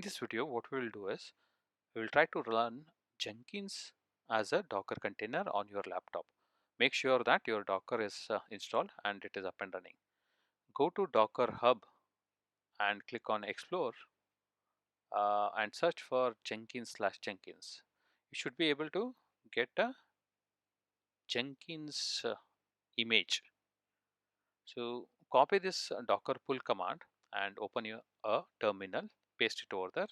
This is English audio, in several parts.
In this video, what we will do is we will try to run Jenkins as a Docker container on your laptop. Make sure that your Docker is installed and it is up and running. Go to Docker Hub and click on Explore and search for Jenkins/Jenkins. You should be able to get a Jenkins image. So copy this Docker pull command and open a terminal, paste it over there.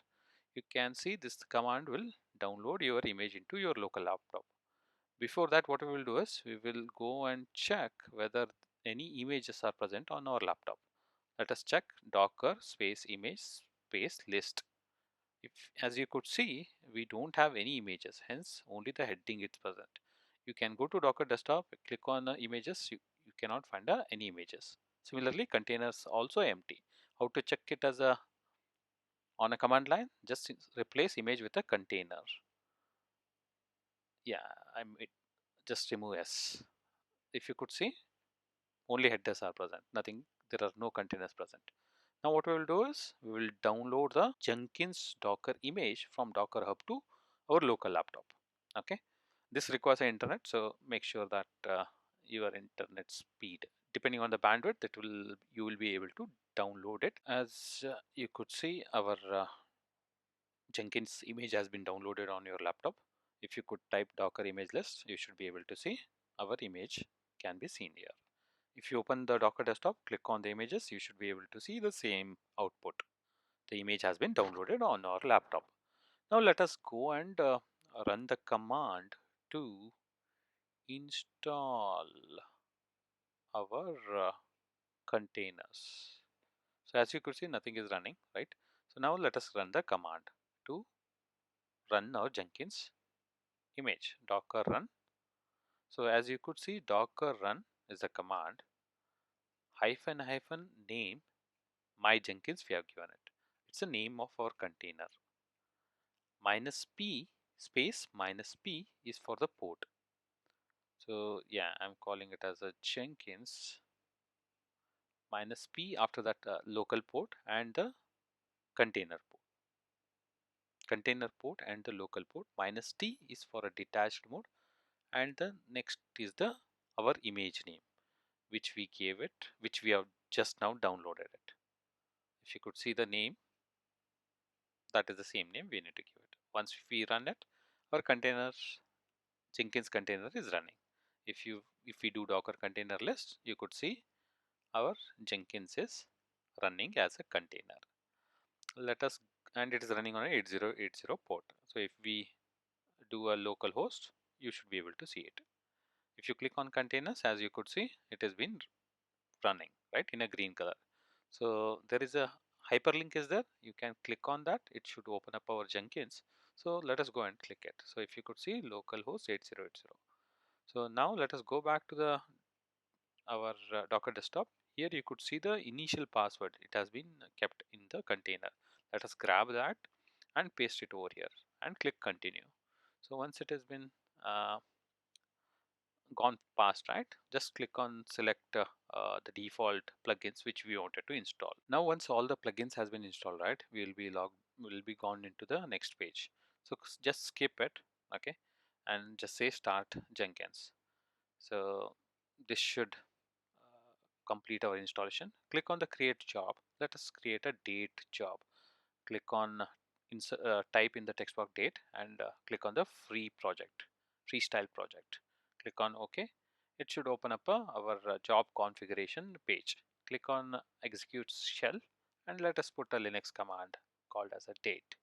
You can see this command will download your image into your local laptop. Before that, what we will do is we will go and check whether any images are present on our laptop. Let us check docker space image space list. If, as you could see, we don't have any images, hence only the heading is present. You can go to Docker desktop, click on images, you cannot find any images. Similarly, containers also empty. How to check it as a on a command line? Just replace image with a container. Yeah, just remove S. If you could see, only headers are present, nothing, there are no containers present. Now what we will do is we will download the Jenkins Docker image from Docker Hub to our local laptop. Okay, this requires an internet, so make sure that your internet speed, depending on the bandwidth, that will you will be able to download it. As you could see, our Jenkins image has been downloaded on your laptop. If you could type Docker image list, you should be able to see our image can be seen here. If you open the Docker desktop, click on the images, you should be able to see the same output. The image has been downloaded on our laptop. Now let us go and run the command to install our containers. So as you could see, nothing is running, right? So now let us run the command to run our Jenkins image, docker run. So as you could see, docker run is a command, hyphen name my Jenkins we have given it. It's the name of our container. -p space -p is for the port. So yeah, I'm calling it as a Jenkins -p, after that local port and the container port. Container port and the local port. -t is for a detached mode, and the next is the our image name, which we gave it, which we have just now downloaded it. If you could see the name, that is the same name we need to give it. Once we run it, our Jenkins container is running. If we do docker container list, you could see our Jenkins is running as a container. Let us, and it is running on a 8080 port. So if we do a local host, you should be able to see it. If you click on containers, as you could see, it has been running right in a green color. So there is a hyperlink is there. You can click on that. It should open up our Jenkins. So let us go and click it. So if you could see localhost 8080. So now let us go back to the our Docker desktop. Here you could see the initial password. It has been kept in the container. Let us grab that and paste it over here and click continue. So once it has been gone past, right, just click on select the default plugins which we wanted to install. Now once all the plugins has been installed, right, we'll be gone into the next page. So just skip it, okay, and just say start Jenkins. So this should complete our installation. Click on the create job. Let us create a date job. Click on type in the text box date and click on the freestyle project. Click on OK. It should open up our job configuration page. Click on execute shell and let us put a Linux command called as a date.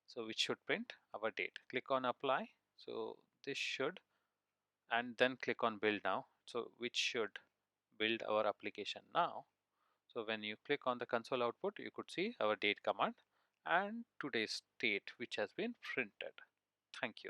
So which should print our date. Click on apply. So this should, and then click on build now. So which should build our application now. So when you click on the console output, you could see our date command and today's date which has been printed. Thank you.